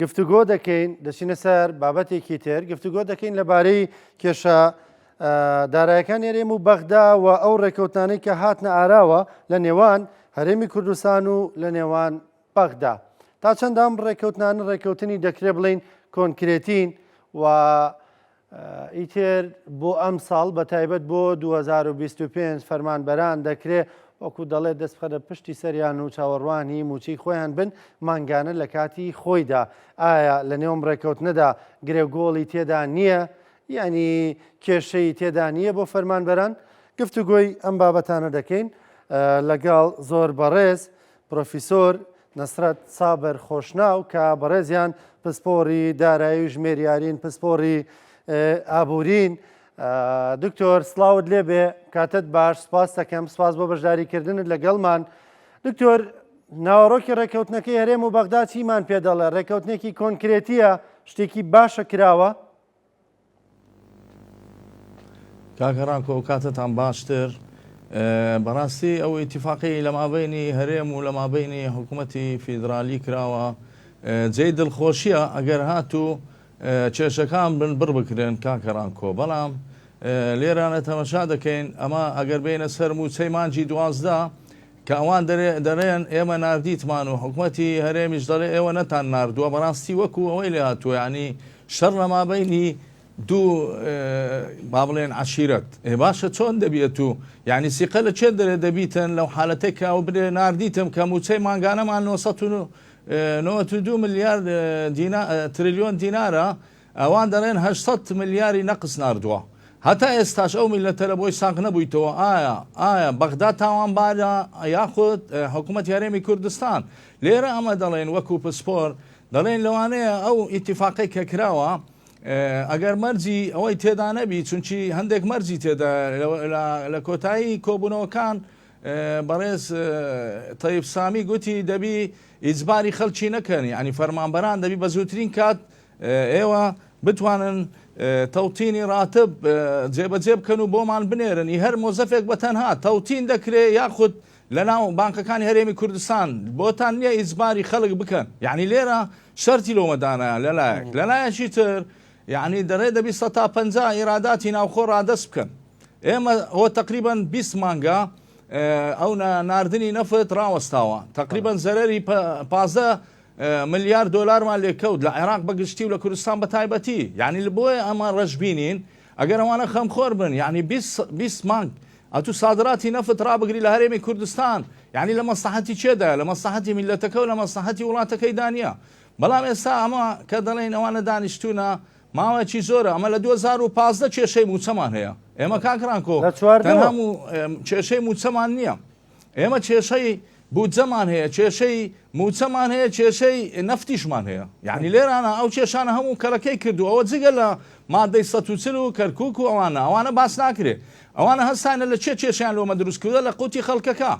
گفتوگۆ دەکەین دەچینە سەر بابەتێکی تر گفتوگۆ دەکەین لەبارەی کێشە دارایەکان هەرێم و بەغدا و ئەو ڕێکەوتانەی کە هاتنە ئاراوە لە نێوان هەرێمی کوردستان و لە نێوان بەغدا تا چەندام ڕێکەوتنانە ڕێکەوتنی دەکرێت بڵین کۆنکرێتین و ئیتر بۆ ئەم ساڵ بە تایبەت بۆ 2025 فەرمانبەران دەکرێت وەکو دەڵێت دەست بخەرە پشتی سەریان و چاوەڕوانی موچەی خۆیان بن مانگانە لە کاتی خۆیدا ئایا لە نێوم ڕێکەوتنەدا گرێگۆڵی تێدا نییە یعنی کێشەی تێدا نییە بۆ فەرمانبەران گفتوگۆی ئەم بابەتانە دەکەین لەگەڵ زۆر بەڕێز پرۆفیسۆر نەسرەت سابر خۆشناو کە بەڕێزیان پسپۆری دارایی و ژمێریارین پسپۆری ئابوورین دکتۆر سڵاوت لێبێ کاتت باش سپاس دەکەم سپاس بۆ بەشداریکردنت لەگەڵمان دکتۆر ناوەڕۆکی ڕێکەوتنەکەی هەرێم و بەغدا چیمان پێ دەڵێ ڕێکەوتنێکی کۆنکرێتیە شتێکی باشە کراوە کاکەڕانکۆ کاتتان باشتر بەڕاستی ئەو ئیتیفاقی لە مابینی هەرێم و لە مابینی حکوومەتی فیدرالی کراوە جێی دڵخۆشیە ئەگەر هاتوو کێشەکان بن بڕ بکرێن کاکەڕانکۆ بەڵام لێرانە تەمەشا دەکەین ئەمە ئەگەر بینە سەر موچەی مانجی 12 کە ئەوان دەڕێن ئێمە ناردیتمان و حکوومەتی هەرێمیش دەڵێ ئێوە نەتان ناردووە بەڕاستی وەکو ئەوەی لێ هاتووە ینی شەڕ لە مابینی دوو با بڵێن عشیرەت باشە چۆن دەبێت و یعنی سیقە لە چێ دەرێ دەبیتن لەو حالەتێک کە ئەو برێ ناردیتم کە موچەی مانگانەمان 992 ملیار تریلیۆن دینارە ئەوان دەڵێن 800 ملیاری نەقس ناردووە هەتا ئێستاش ئەو میلەتە لە بۆی ساق نەبوویتەوە ئایا بەغدا تاوانبارە یاخود حکوومەتی هەرێمی کوردستان لێرە ئەمە دەڵێن وەکو پسپۆر دەڵێن لەوانەیە ئەو ئیتیفاقی کە کراوە ئەگەر مەرجی ئەوەی تێدا نەبی چونکی هەندێک مەرجی تێدا لە کۆتایی کۆبوونەوەکان بەڕێز تەیب سامی گوتی دەبی ئیجباری خەڵکی نەکەن ینی فەرمانبەران دەبی بە زووترین کات ئێوە بتوانن تەوتینی ڕاتب جێبەجێ بکەن و بۆمان بنێرن هەر مۆزەفێک بەتەنها تەوتین دەکرێت یاخود لە ناو بانکەکانی هەرێمی کوردستان بۆتان نییە ئیجباری خەڵک بکەن یعنی لێرە شەرتی لۆمەدانە لەلایەکی تر یعنی دەڕێ دەبی 150 ئیراداتی ناوخۆ ڕادەست بکەن ئێمە ئەوە تقریبان 20 مانگە ئەو ناردنی نەفت ڕاوەستاوە تقریبان زەرەری 15 ملیار دۆلارمان لێکەوت لە عێراق بەگشتی و لە کوردستان بە تایبەتی یعنی لە بۆیە ئەمە ڕەشبینین ئەگەر ئەوانە خەمخۆر بن یعنی 20 مانگ ئەتو سادراتی نەفت ڕابگری لە هەرێمی کوردستان یعنی لە مەسلحەتی چێدا لە مەسلحەتی میلەتەکە و لە مەسلحەتی وڵاتەکەی دانیە بەڵام ئێستا ئەمە کە دەڵێن ئەوانە دانیشتوونە ماوەکی زۆرە ئەمە لە 2015 کێشەی موچەمان هەیە ئێمە کاکڕانکۆ هەموو کێشەی موچەمان نییە ئێمە کێشەی بودجەمان هەیە کێشەی موچەمان هەیە کێشەی نەفتیشمان هەیە یعنی لێرانە ئەو کێشانە هەموو کەرەکەی کردو ئەوە جگە لە مادەی 140 و کەرکک و ئەوانە باس ناکرێت ئەوانە هەستانە لە کێشیان لۆمە دروستکردە لە قوتی خەڵکەکە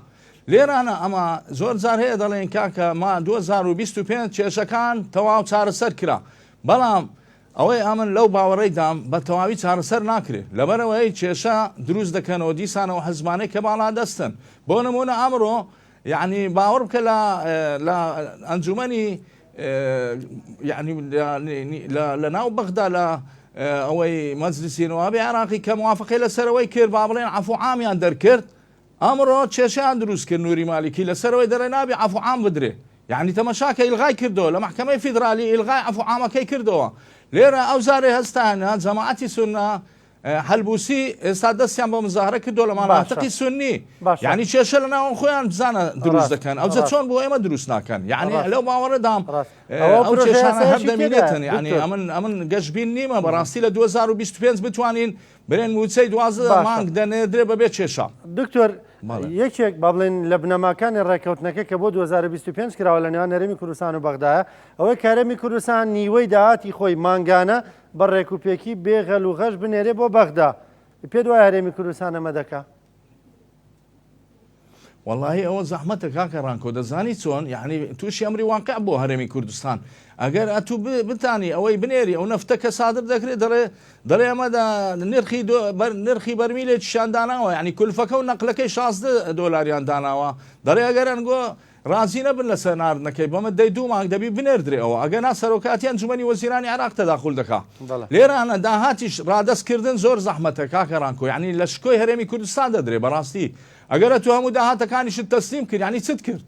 لێرانە ئەمە زۆر جار هەیە دەڵێن کاکە ما 2025 کێشەکان تەواو چارەسەر کرا بەڵام ئەوەی ئەمن لەو باوەڕێدام بە تەواوی چارەسەر ناکرێت لەبەرەوەی کێشە دروست دەکەنەوە دیسانەوە حەزمانەی کە باڵا دەستن بۆ نمونە ئەمڕۆ یعنی باوەڕ بکە لە ئەنجومەنی یعنی لە ناو بەغدا لە ئەوەی مەجلیسی نوابی عێراقی کە موافقەی لەسەرەوەی کرد با بڵێن عەفو عامیان دەرکرد ئەمڕۆ کێشەیان دروست کرد نوری مالیکی لەسەرەوەی دەڵێ نابی عەفو عام بدرێ یعنی تەمەشاکە ئیلغای کردەوە لە محکەمەی فیدرالی ئیلغای عەفو عامەکەی کردەوە لێرە ئەو زارێ هەستانە جەماعەتی سونە هەلبوسی ئێستا دەستیان بە مزاهرە کردو لە ماناتەقی سونی یعنی کێشە لە ناوەن خۆیان بزانە دروست دەکەن ئەوجە چۆن بۆ ئێمە دروست ناکەن یعنی لەو باوەڕەدام ئەو کێشانە هەر دەمینێتن یعنی ئەمن گەشتبین نیمە بەڕاستی لە 2025 بتوانین برێن موچەی 12 مانگ دەنێدرێ بەبێ کێشە دکتۆر یەکێک با بڵێن لە بنەماکانی ڕێکەوتنەکە کە بۆ 2025 کراوە لە نێوان هەرێمی کوردستان و بەغدایە ئەوەی کارەمی کوردستان نیوەی داهاتی خۆی مانگانە بە ڕێکوپێکی بێغەل و غەش بنێرێ بۆ بەغدا پێ دوای هەرێمی کوردستان ئەمە دەکا والله ئەوە زەحمەتە کاکەڕانکۆ دەزانی چۆن یعنی تووشی ئەمری واقع بۆ هەرێمی کوردستان ئەگەر ئەتوو بتانی ئەوەی بنێری ئەو نەفتە کە سادر دەکرێت دەڵێ ئەمەدا نرخی بەرمیلێک شانداناوە یعنی کولفەکە و نەقلەکەی 16 دۆلاریان داناوە دەڵێ ئەگەر ئەنگۆ ڕازی نەبن لە سەرناردنەکەی بە مەدەی 2 مانگ دەبی بنێردرێەوە ئەگەنا سەرۆکاتی ئەنجومەنی وەزیرانی عێراق تەداخول دەکا لێرانە داهاتیش ڕادەستکردن زۆر زەحمەتە کاکە ڕانکۆ یعنی لە شکۆی هەرێمی کوردستان دەدرێ بەڕاستی ئەگەرە تو هەموو داهاتەکانیشت تەسلیم کرد یعنی چت کرد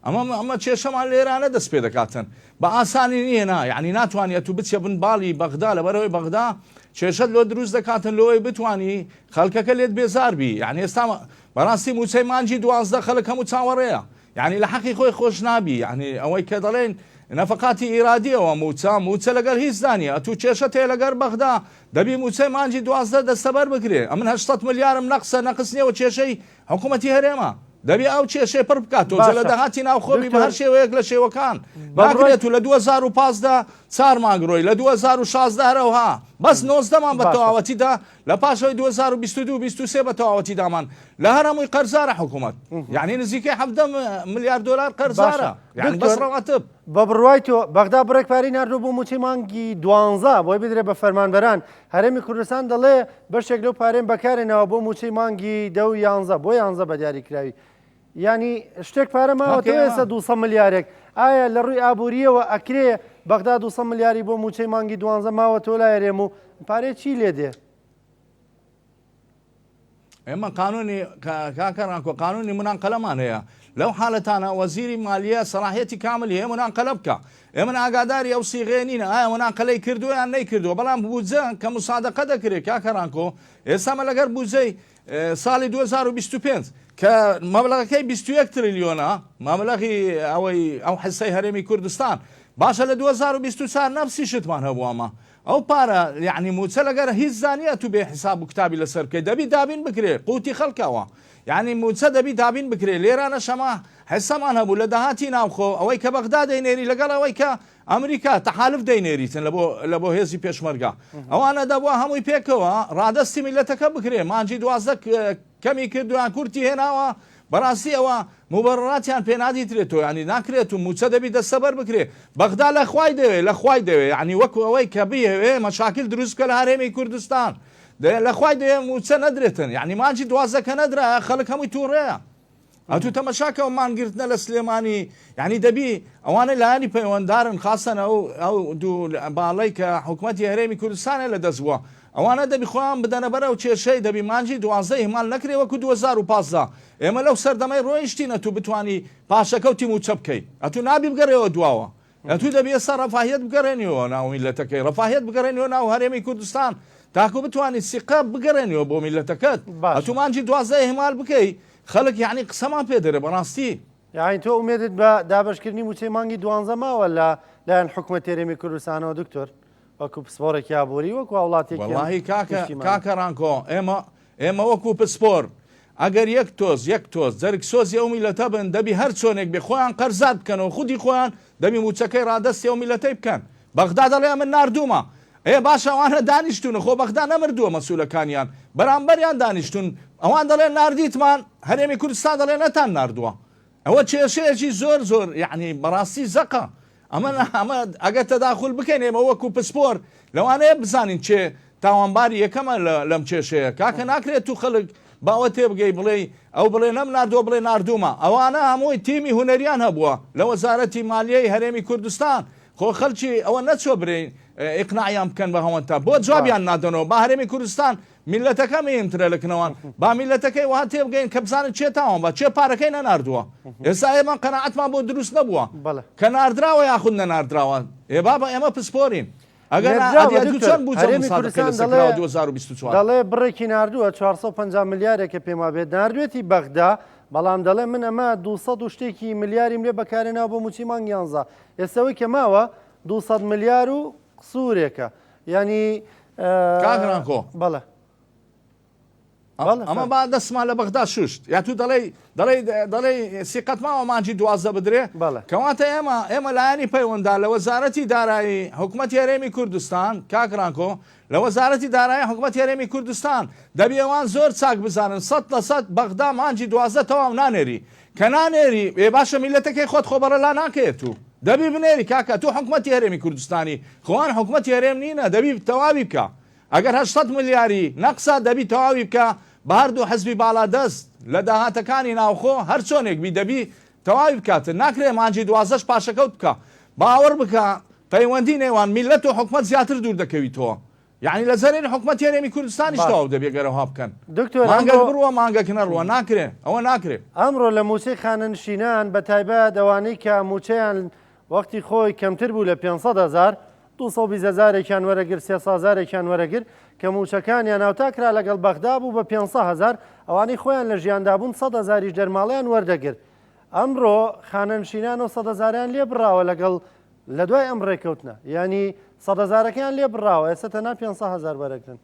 ئەمە کێشەمان لێرانە دەست پێ دەکاتن بە ئاسانی نییە نا یعنی ناتوانێت تو بچێ بن باڵی بەغدا لەبەرەوەی بەغدا کێشەت لۆ دروست دەکاتن لەوەی بتانی خەڵکەکە لێت بێزاربی یعنی ئێستا بەڕاستی موچەی مانجی 12 خەڵک هەموو چاوەڕێیە یعنی لە حەقی خۆی خۆش نابی یعنی ئەوەی کە دەڵێن نەفقاتی ئیرادیەوە موچە لەگەر هیچ دانیە تو کێشە تێ لەگەر بەغدا دەبی موچەی مانجی 12 دەستەبەر بکرێ ئەمن 800 ملیارم نەقص نیەوە کێشەی حکوومەتی هەرێمە دەبی ئەو کێشەی پڕ بکاتەوە لە داهاتی ناوخۆبی بە هەر شێوەیەک لە شێوەکان باگرێت و لە 2015 4 مانگرۆی لە 2016 هەروها بەس 90مان بە تەواوەتیدا لە پاشەوەی 2022-23 بە تەواوەتی دامان لە هەرهەمووی قەرزارە حکوومەت یعنی نزیکەی 7 ملیار دلار قەرزارە یعنی بەس ڕەواتب بە بڕوای تۆ بەغدا بڕێکپاری ناردوو بۆ موچەی مانگی 12 بۆی بدرێت بە فەرمانبەران هەرێمی کوردستان دەڵێ بەشێک لەو پارێن بەکارێنەوە بۆ موچەی مانگی 10 و 11 بۆ 11 بە دیاریکراوی ینی شتێک پارە ماوەتە ئێستا 200 ملیارێک ئایا لە ڕووی ئابوووریەوە ئەکرێ بەغدا 200 ملیاری بۆ موچەی مانگی 12 ماوەتەوە لای هەرێم و پارێ چی لێ دێ ئێمە قانونی کاکەڕانکۆ قانونی مناقەلەمان هەیە لەو حالەتانە وەزیری مالیە سەلاحیەتی کاملی هەیە مناقەلە بکە ئێمە ئاگاداری ئەو سیغەیە نینە ئایا مناقەلەی کردووە یان نەیکردووە بەڵام بودجە کە مسادقە دەکرێت کاکەڕانکۆ ئێستامە لەگەر بودجەی ساڵی 2025 کە مەبلەغەکەی 21 تریلیۆنە مەبلەغی ئەو حسەی هەرێمی کوردستان باشە لە 2024 نەفسی شتمان هەبوو ئەمە ئەو پارە یعنی موچە لەگەر هیچ زانیە تو بێ حساب و کتابی لەسەر بکەیت دەبی دابین بکرێ قوتی خەڵکەوە یعنی موچە دەبی دابین بکرێ لێرانە شەما حسەمان هەبوو لە داهاتی ناوخۆ ئەوەی کە بەغدا دەینێری لەگەڵ ئەوەی کە ئەمریکا تەحالف دەینێریتن لە بۆ هێزی پێشمەرگا ئەوانە دەبووە هەمووی پێکەوە ڕادەستی میلەتەکە بکرێ مانجی 12 کەمی کردویان کورتی هێناوە بەڕاستی ئەوە مبەرڕاتیان پێ نادیترێتەوە ینی ناکرێت و موچە دەبی دەستەبەر بکرێ بەغدا لە خوای دەوێ ینی وەکو ئەوەی کە بیهوێ مەشاکل دروست کە لە هەرێمی کوردستان لە خوای دەوێ موچە نەدرێتن یعنی مانجی 12 کە نەدرا خەڵک هەمووی تووڕێە ئەتو تەمەشاکەەوە مانگرتنە لە سلێمانی یعنی دەبی ئەوانە لایانی پەیوەنددارن خاستن ئەو دوو باڵی کە حکوومەتی هەرێمی کوردستانە لە دەست بووە ئەوانە دەبی خۆیان بدەنە بەرەو کێشەی دەبی مانجی 12 هێمال نەکرێ وەکو 2015 ئێمە لەو سەردەمەی ڕۆیشتینە تو بتانی پاشەکەوتی موچە بکەیت ئەتو نابی بگەڕێەوە دواوە ئەتو دەبی ئێستا ڕەفاهیەت بگەڕێنیەوە ناو میلەتەکەی ڕەفاهیەت بگەڕێنەوە ناو هەرێمی کوردستان تاکو بتوانانی سیقە بگەڕێنیەوە بۆ میلەتەکەت ئەتو مانجی 12 هێمال بکەیت خەڵک یعنی قسەمان پێ دەرێ بەڕاستی یعنی تۆ ئومێدت بە دابشکردنی موچەی مانگی 12 ماوە لایەن حکوومەت هەرێمی کوردستانەوە دکتۆر وەکو پسپۆرێکی ئابووری وەکو وڵاتێکی وڵاهی کاکە ڕانکۆ ئێمە وەکو پسپۆر ئەگەر یەک تۆز جەرگسۆزی ئەو میلەتە بن دەبی هەر چۆنێک بێ خۆیان قەرزات بکەنەوە خودی خۆیان دەبی موچەکەی ڕادەستی ئەو میلەتەی بکەن بەغدا دەڵێ من ناردوومە باشە ئەوانە دانیشتونە خۆ بەغدا نەمردووە مەسوولەکانیان بەرامبەریان دانیشتون ئەوان دەڵێن ناردیتمان هەرێمی کوردستان دەڵێ نەتان ناردووە ئەوە کێشەیەکی زۆر یعنی بەڕاستی زەقە ئەمە ئەگەر تەداخل بکەین ئێمە وەکو پسپۆر لەوانەیە بزانین چێ تاوانباری یەکەمە لەم کێشەیە کاکە ناکرێت تو خەڵک باوە تێ بگەی بڵێ ئەو بڵێ نەم ناردووە بڵێ ناردوومە ئەوانە هەمووی تیمی هونەریان هەبووە لە وەزارەتی مالیەی هەرێمی کوردستان خۆ خەڵکی ئەوە نەچۆ برین ئیقناعیان بکەن بە هەوەنتا بۆ جوابیان نادەنەوە با هەرێمی کوردستان میلەتەکە مێنترە لەکنەوەن با میلەتەکەی وا تێ بگەین کە بزانن چێ تاوان بە چێ پارەکەی نەناردووە ئێستا ئێمە قەناعەتمان بۆ دروست نەبووە کە ناردراوە یاخود نەناردراوە بابە ئێمە پسپۆرین دەڵێ بڕێکی نردووە 450 ملیارێکە پێما بێت نردوێتی بەغدا بەڵام دەڵێ من ئەمە 200 و شتێکی ملیاریم لێ بەکارێنەوە بۆ موچی مانگی 11 ئێستەوەی کە ماوە 200 ملیار و قسوورێکە ینی کاگرانکۆ بەڵێ ئەمە با دەستمان لە بەغدا شوشت یا تو دەڵێ سیقەتماوە مانجی 12 بدرێ کەواتە ئێمە لایەنی پەیوەندا لە وەزارەتی دارایی حکوومەتی هەرێمی کوردستان کاکرانکۆ لە وەزارەتی دارایی حکوومەتی هەرێمی کوردستان دەبی ئەوان زۆر چاک بزانن 100% بەغدا مانجی 12 تەواو نانێری کە نانێری باشە میلەتەکەی خۆت خۆبەرە لا ناکەیت تو دەبی بنێری کاکە تو حکوومەتی هەرێمی کوردستانی خۆوان حکوومەتی هەرێم نینە دەبی تەواوی بکە ئەگەر 800 ملیاری نەقسە دەبی تەواوی بکە بە هەردوو حەزبی باڵا دەست لە داهاتەکانی ناوخۆ هەر چۆنێک بی دەبی تەواوی بکاتن ناکرێ مانجی دوازدەش پاشەکەوت بکە باوەڕ بکە پەیوەندی نێوان میلەت و حکومەت زیاتر دوور دەکەویتەوە یعنی لە زەرێن حکومەت هێرێمی کوردستانیش تەواو دەبێگەرەوە بکەن مانگە بڕوە مانگەکە نەڕوە ناکرێ ئەوە ناکرێ ئەمڕۆ لە موچەی خانەنشینان بە تایبەت ئەوانەی کە موچەیان وەختی خۆی کەمتر بوو لە 500,000 220,000 وەرەگر 300,000 وەرەگر کە موچەکانیان ناوتا کرا لەگەڵ بەغدا بوو بە 500,000 ئەوانەی خۆیان لە ژیاندابوون 100,000 دەرماڵیان وەردەگرت ئەمڕۆ خانەنشینان و 100,000 لێ بڕاوە لەگەڵ لە دوای ئەم ڕێکەوتنە ینی 100,000 لێ بڕاوە ئێستا تەنها 500,000 وەرەگرن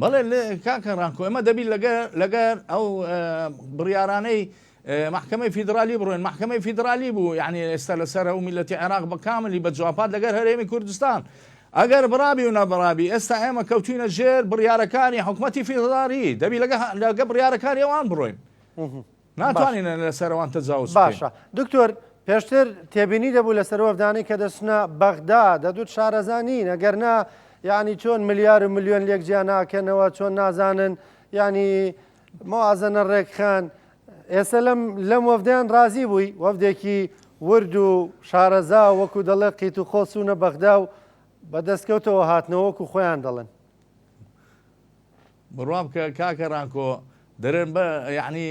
بەڵێ کاکە ڕانکۆ ئێمە دەبی لەگەر ئەو بڕیارانەی محکمەی فیدرالی بڕۆین محکمەی فیدرالی بوو یعنی ئێستا لەسەر ئەو میلەتی عێراق بە کاملی بە جوابات لەگەر هەرێمی کوردستان ئەگەر بڕابی و نەبڕابی ئێستا ئێمە کەوتوینە ژێر بڕیارەکانی حکومەتی فیدرالی دەبی لەگە بڕیارەکانی ئەوان بڕۆین ناتوانین لەسەرەوان تەجاوز باشە دکتۆر پێشتر تێبینی دەبوو لەسەر وەفدانەی کە دەچنە بەغدا دەدوت شارەزانین ئەگەرنا یعنی چۆن ملیار و ملیۆن لێک جیا ناکەنەوە چۆن نازانن ینی مەوازنە ڕێکخان ئێستا لەم وەفدەیان ڕازی بووی وەفدێکی ورد و شارەزا وەکو دەڵێ قیت و خۆسوونە بەغدا و بەدەستکەوتەوە هاتنەوەکو خۆیان دەڵێن بڕوام کە کاکە ڕانکۆ دەرێن بە یعنی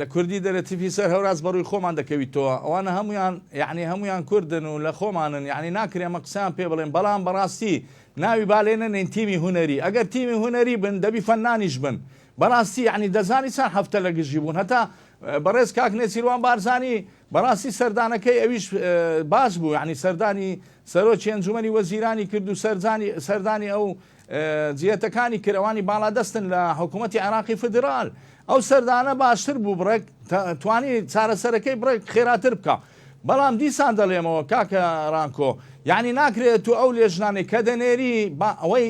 لە کوردی دەرەتیفی سەر هەوراز بەڕووی خۆمان دەکەویتەوە ئەوانە هەمویان یعنی هەمویان کوردن و لە خۆمانن یعنی ناکرێمە قسەیان پێ بڵێن بەڵام بەڕاستی ناوی بالێنە نین تیمی هوەری ئەگەر تیمی هوەری بن دەبی فەنانیش بن بەڕاستی یعنی دەزانی چەند هەفتە لە گژی بوون هەتا بەڕێز کاک نێچیروان بارزانی بەڕاستی سەردانەکەی ئەویش باش بوو یعنی سەردانی سەرۆکی ئەنجومەنی وەزیرانی کرد و سەردانی ئەو جیەتەکانی کردوانی باڵادەستن لە حکوومەتی عێراقی فدرال ئەو سەردانە باشتر بوو بڕێک توانی چارەسەرەکەی بڕێک خێراتر بکە بەڵام دیسان دەڵێمەوە کاکە ڕانکۆ یعنی ناکرێت تو ئەو لێژنانی کە دەنێری ئەوەی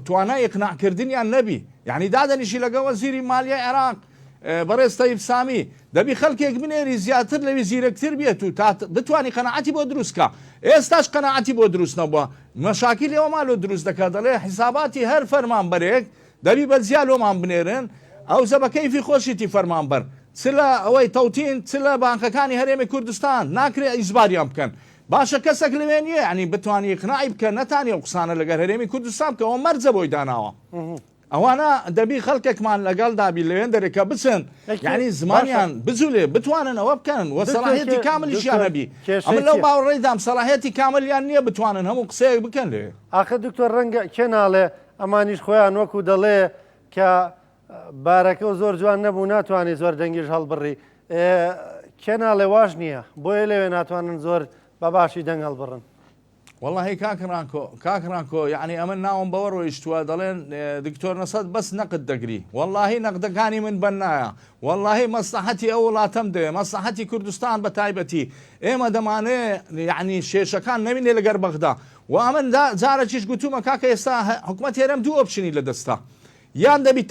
توانای ئقناعکردنیان نەبی یعنی دادەنیشی لەگە وەزیری مالیای عێراق بەڕێز تەیب سامی دەبی خەڵکێک بنێری زیاتر لەوی زیرەکتر بێت و تا بتوانانی قەناعەتی بۆ دروستکە ئێستاش قەناعەتی بۆ دروست نەبووە مەشاکل ئێوە مالۆ دروست دەکات دەڵێ حیساباتی هەر فەرمانبەرێک دەبی بە زیالۆمان بنێرن ئەو زەبەکەیفی خۆشیتی فەرمانبەر چ لە ئەوەی تەوتین چ لە بانکەکانی هەرێمی کوردستان ناکرێت ئیزباریان بکەن باشە کەسێک لەوێ نییە ینی بتوانانی قناعی بکە نەتانی ئەو قسانە لەگەر هەرێمی کوردستان بکە ئەوە مەرجە بۆی داناوە ئەوانە دەبی خەڵکێکمان لەگەڵ دابی لەوێن دەرێکە بچن یعنی زمانیان بجوولێ بتوانن ئەوە بکەن وە سەلاحیەتی کاملیشیان هەبی ئەمە لەو باوەڕێدام سەلاحیەتی کاملیان نییە بتوانن هەموو قسەیەک بکەن لێ ئاخە دکتۆر ڕەنگە کێناڵێ ئەمانیش خۆیان وەکو دەڵێ کە بارەکە و زۆر جوان نەبوو ناتوانانی زۆر دەنگیش هەڵبڕی کێناڵێ واش نییە بۆیە لەوێ ناتوانن زۆر بە باشی دەنگ هەڵبڕن والله کاکڕانکۆ یعنی ئەمە ناوم بەوە ڕۆیشتووە دەڵێن دکتۆر نەسەد بەس نەقد دەگری واللهی نەقدەکانی من بەنایە واللهی مەسلحەتی ئەو وڵاتەم دێ مەسلحەتی کوردستان بە تایبەتی ئێمە دەمانێت یعنی شێشەکان نەبینێ لەگەر بەغدا و ئەمن جارەکیش گوتومە کاکە ئێستا حکومەت هێرەم دوو ئۆپشنی لە دەستا یان دەبی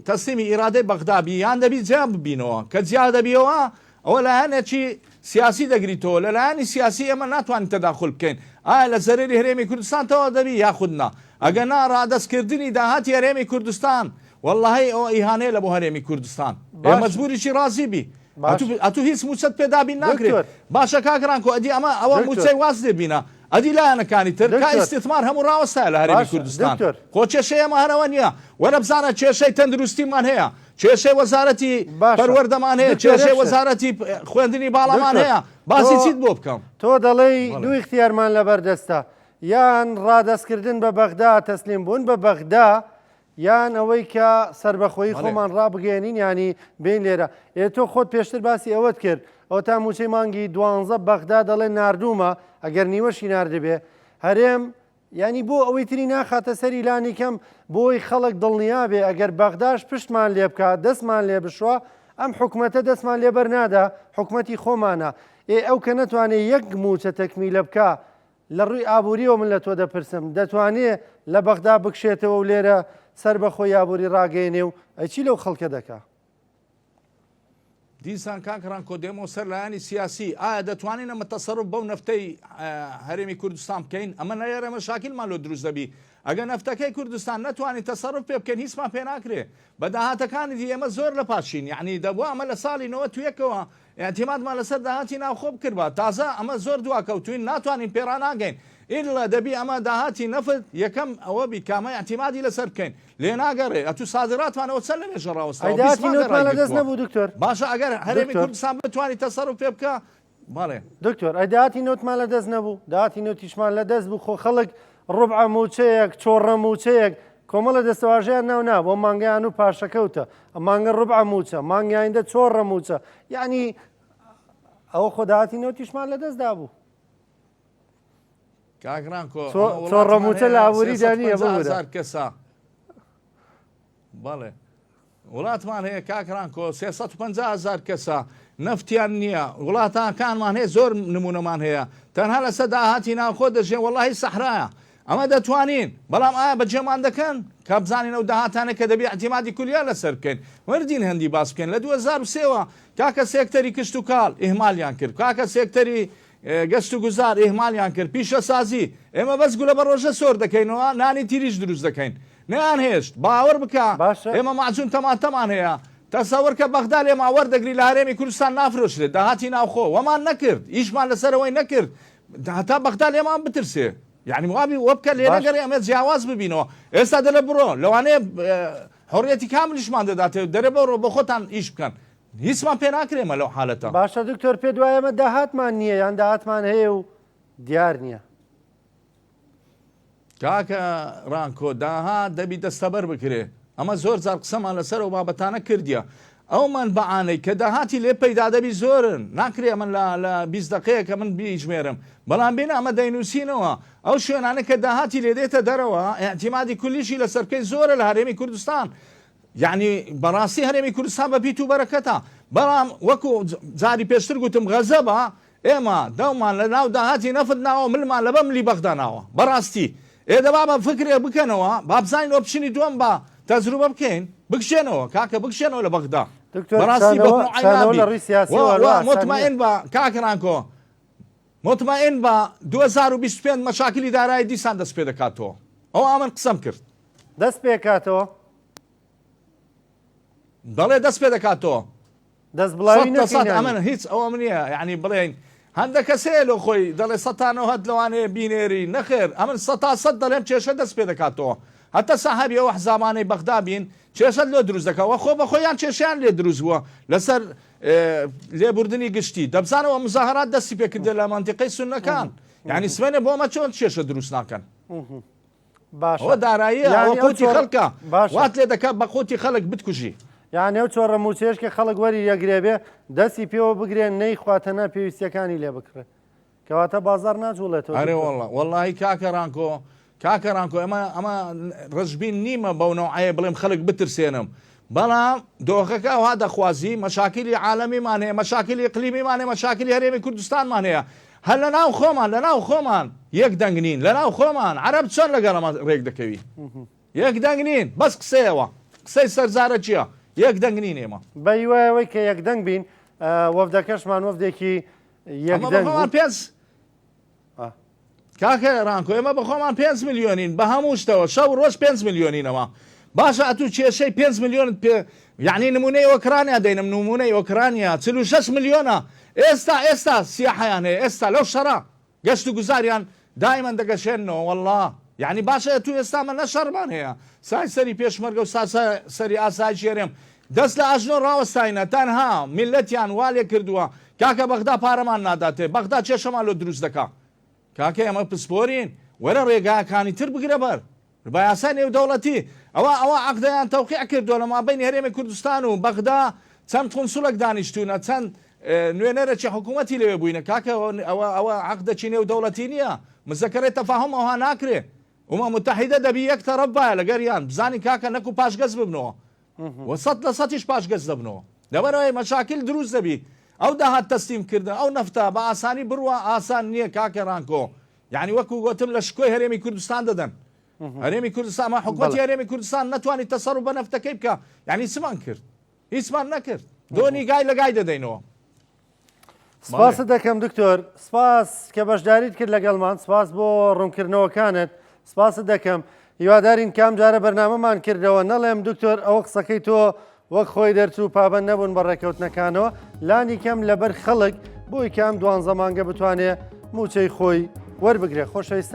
تەسلیمی ئیرادەی بەغدابی یان دەبی جیا ببینەوە کە جیا دەبیەوە ئەوە لایەنێکی سیاسی دەگریتەوە لەلایەنی سیاسی ئێمە ناتوانین تەداخل بکەین ئایا لە زەرری هەرێمی کوردستانەوە دەبی یاخودنا ئەگە ڕادەستکردنی داهاتی هەرێمی کوردستان واللهی ئەوە ئیهانەیە لە بۆ هەرێمی کوردستان مەجبوریشی ڕازی بی ئەتو هیچ موچەت پێدابین ناکرێت باشە کاکڕانکۆ ئەدی ئەوە موچەی واز دێبینە ئەدی لایەنەکانی تر کا ئیستثمار هەموو ڕاوەستایە لە هەرێمی کوردستان خۆ کێشەی ئێمە هەرەوە نییە وەرە بزانە کێشەی تەندروستیمان هەیە کێشەی وەزارەتی پەروەردەمان هەیە کێشەی وەزارەتی خوێندنی باڵامان هەیە باسی چیت بۆ بکەم تۆ دەڵێی دوو اختیارمان لەبەردەستە یان ڕادەستکردن بە بەغدا تەسلیم بوون بە بەغدا یان ئەوەی کە سربەخۆیی خۆمان ڕابگەێنین ینی بین لێرە تۆ خۆت پێشتر باسی ئەوەت کرد ئەو تا موچەی مانگی 12 بەغدا دەڵێ نردومە ئەگەر نیوەشی نردبێ هەرێم ینی بۆ ئەوەی تری ناخاتە سەری لانی کەم بۆی خەڵک دڵنیا بێ ئەگەر بەغداش پشتمان لێ بکات دەستمان لێ بشوە ئەم حکومەتە دەستمان لێ بەرنادا حکومەتی خۆمانە ئەو کە نەتوانێت یەک موچە تەکمیلە بکە لە ڕووی ئابووریەوە من لە تۆ دەپرسم دەتوانێت لە بەغدا بکشێتەوە و لێرە سەر بە خۆی ئابووری ڕاگەێنێ و ئەچی لەو خەڵکە دەکا دیسان کاکڕان کۆ دێمە سەر لایانی سیاسی ئایا دەتوانین ئەمە تەسەڕف بەو نەفتەی هەرێمی کوردستان بکەین ئەمە نەیەرە مەشاکیلمان لۆ دروست دەبی ئەگە نەفتەکەی کوردستان نەتوانین تەسەڕف پێ بکەین هیچمان پێ ناکرێ بە داهاتەکانی دی ئێمە زۆر لە پاشین یعنی دەبووە ئەمە لە ساڵی 91ەوە اعتیمادمان لەسەر داهاتی ناوخۆ بکردبە تازە ئەمە زۆر دواکەوتوین ناتوانین پێڕا ناگەین ئیلا دەبی ئەمە داهاتی نەفت یەکەم ئەوە بی کامە اعتیمادی لەسەر بکەین لێ ناگەڕێ ئەتو صادراتمانەوە چەند لە مێژە ڕاوەستاوە دەست نەبوو دکتۆر باشە ئەگەر هەرێمی کوردستان بتوانانی تەسەڕف پێ بکە بەڵێ دکتۆر ئەداتی نوتمان لە دەست نەبوو داهاتی نوتیشمان لە دەست بوو خۆ خەڵک ڕوبع موچەیەک چۆڕە موچەیەک کۆمەڵە دەستەواژەیان ناونا بۆ مانگیان و پاشەکەوتە مانگە ڕوبع موچە مانگیاندە چۆڕە موچە یعنی ئەوە خۆ داهاتی نوتیشمان لە دەستدا بوو کاکران کۆ چۆڕە موچە لە ئاوری دانیە بەهزار کەسە بەڵێ وڵاتمان هەیە کاکران کۆ 350,000 کەسە نەفتیان نییە وڵاتانکانمان هەیە زۆر نمونەمان هەیە تەنها لەسەر داهاتی ناوخۆ دەژێن وەڵاهی سەحرایە ئەمە دەتوانین بەڵام ئایا بەجێمان دەکەن کە بزانین ئەو داهاتانە کە دەبی اعتیمادی کولیان لەسەر بکەین وەردین هەندی باس بکەین لە 2003ەوە کاکە سێکتەری کشت و کاڵ ئیهمالیان کرد کاکە سێکتەری گەشت و گوزار ئیهمالیان کرد پیشە سازی ئێمە بەس گولە بە ڕۆژە سۆر دەکەینەوە نانی تیریش دروست دەکەین نەیان هێشت باوەڕ بکە ئێمە ماچون تەماتەمان هەیە تەسەوەر کە بەغدا لێ ماوەڕ دەگری لە هەرێمی کوردستان نافرۆشرێت داهاتی ناوخۆ وەمان نەکرد ئیشمان لەسەرەوەی نەکرد هەتا بەغدا لێمان بترسێ یعنی وابی وە بکە لێ نەگەڕێ ئەمە جیاواز ببینەوە ئێستا دەرە بڕۆ لەوانەیە حڕیەتی کاملیشمان دەداتێت دەرە بڕۆ بە خۆتان ئیش بکەن هیچمان پێ ناکرێمە لەو حالەتە باشە دکتۆر پێ دوایەمە داهاتمان نییە یان داهاتمان هەیە و دیار نییە کاکە ڕانکۆ داهات دەبی دەستەبەر بکرێ ئەمە زۆر جار قسەمان لەسەر و بابەتانە کردیە ئەومان بەعانەی کە داهاتی لێ پەیدا دەبی زۆرن ناکرێ من لە 20 دقەیەکە من بیژمێرم بەڵام بینە ئەمە دەینووسینەوە ئەو شوێنانە کە داهاتی لێ دێتە دەرەوە اعتیمادی کولیشی لەسەر بکەی زۆرە لە هەرێمی کوردستان یعنی بەڕاستی هەرێمی کوردستان بە پیت و بەرەکەتە بەڵام وەکو جاری پێشتر گوتم غەزەبە ئێمە دەومان لە ناو داهاتی نەفت ناوە ملمان لە بە ملی بەغدا ناوە بەڕاستی ئێدە بە فکرێ بکەنەوە بابزانین ئۆپشنی دووەم بە تەجروبە بکەین بکشێنەوە کاکە بکشێنەوە لە بەغدا بەڕاستی مطمئن بە کاکڕانکۆ مطمئن بە 2025 مەشاکلی دارایی دیسان دەست پێ دەکاتەوە ئەو ئامن قسەم کرد دەست پێکاتەوە بەڵێ دەست پێ دەکاتەوە دەست بڵاوی ئەمن هیچ ئەوە منە ینی بڵێن هەندە کەسێ لە خۆی دەڵێ سەتانەوە هەت لەوانەیە بینێری نەخێر ئەمن 100 دەڵێم کێشە دەست پێ دەکاتەوە هەتە ساحەبی ئەوە حزامانەی بەغدا بین کێشەت لێ دروست دەکەوە خۆ بە خۆیان کێشیان لێ دروست بووە لەسەر لێبوردنی گشتی دەبزانەوە مزاهرات دەستی پێکردە لە مانتیقەی سونەکان یعنی سوێنێ بۆ ئەمە چۆن کێشە دروست ناکەن ئەوە داراییە ئەوە قوتی خەڵکە وات لێ دەکات بە قوتی خەڵک بتکوژی یانێ و چۆڕە موچێش کە خەڵک وەری یەگرێبێ دەستی پێوە بگرێن نەی خواتەنە پێویستیەکانی لێ بکرێت کەواتە بازار ناجوڵێتەوە ئەرێ وەڵڵاهی کاکەڕانکۆ ئەمە ڕژبین نیمە بەو نەوعەیە بڵێم خەڵک بترسێنم بەڵام دۆخەکە وا دەخوازی مەشاکلی عالەمیمان هەیە مەشاکلی ئیقلیمیمان هەیە مەشاکلی هەرێمی کوردستانمان هەیە هەر لە ناو خۆمان یەک دەنگنین لە ناو خۆمان عەرەب چۆن لەگەڵەمە ڕێک دەکەوی یەک دەنگنین بەس قسەیەوە قسەی سەرزارە چییە یەک دەنگنین ئێمە بەیوایەوەی کە یەک دەنگ بین وەفدەکەشمان وەفدێکی یەکدەنگ پێنج کاکە ڕانکۆ ئێمە بەخۆمان 5 میلیۆنین بە هەموو شتەوە شەو ڕۆژ 5 میلیۆنینەوە باشە ئەتوو کێشەی 5 میلیۆنت پێ یعنی نمونەی ئۆکرانیا دەینم نمونەی ئۆکرانیا 46 میلیۆنە ئێستا سیاحیان هەیە ئێستا لەو شەڕە گەشت و گوزاریان دایمەن دەگەشێنەوە وەڵڵا یعنی باشە تو ئێستا من نەشەڕمان هەیە سای سەری پێشمەرگە و سەری ئاسای ژێرم دەست لە ئاژنۆ ڕاوەستاینە تەنها میلەتیان والێ کردووە کاکە بەغدا پارەمان ناداتێ بەغدا کێشەمان لۆ دروست دەکا کاکە ئەمە پسپۆرین وەرە ڕێگاکانی تر بگرە بەر بە یاسای نێودەوڵەتی ئەوە عەقدەیان تەوقیع کردووە لە مابەینی هەرێمی کوردستان و بەغدا چەند قونسوڵێک دانیشتوونە چەند نوێنەرێکی حکوومەتی لەوێ بووینە کاکە ئەوە عەقدەکی نێودەوڵەتی نییە مزەکەرەی تەفاهم ئەوها ناکرێ ومە متحیدە دەبی یەک تەرەف بایە لەگەریان بزانی کاکە نەکو پاشگەز ببنەوە و 100% پاشگەز دەبنەوە لەبەرەوەی مەشاکل دروست دەبی ئەو داهات تەسلیم کردن ئەو نەفتە بە ئاسانی بڕوە ئاسان نییە کاکە ڕانکۆ یعنی وەکو گوتم لە شکۆی هەرێمی کوردستان دەدەن هەرێمی کوردستان ما حکومەتی هەرێمی کوردستان نەتوانێت تەسەڕوف بە نەفتەکەی بکە یعنی چمان کرد هیچمان نەکرد دۆنی گای لە گای دەدەینەوە. سپاس دەکەم دکتۆر، سپاس کە بەشداریت کرد لەگەڵمان، سپاس بۆ ڕوونکردنەوەکانت، سپاس دەکەم. هیوادارین کام جارە بەرنامەمان کردەوە نەڵێم دکتۆر ئەوە قسەکەی تۆ وەک خۆی دەرچوو پابەند نەبوون بە ڕێکەوتنەکانەوە، لانی کەم لەبەر خەڵک بۆی کام 12 مانگە بتوانێت موچەی خۆی وەربگرێت. خۆشەویستان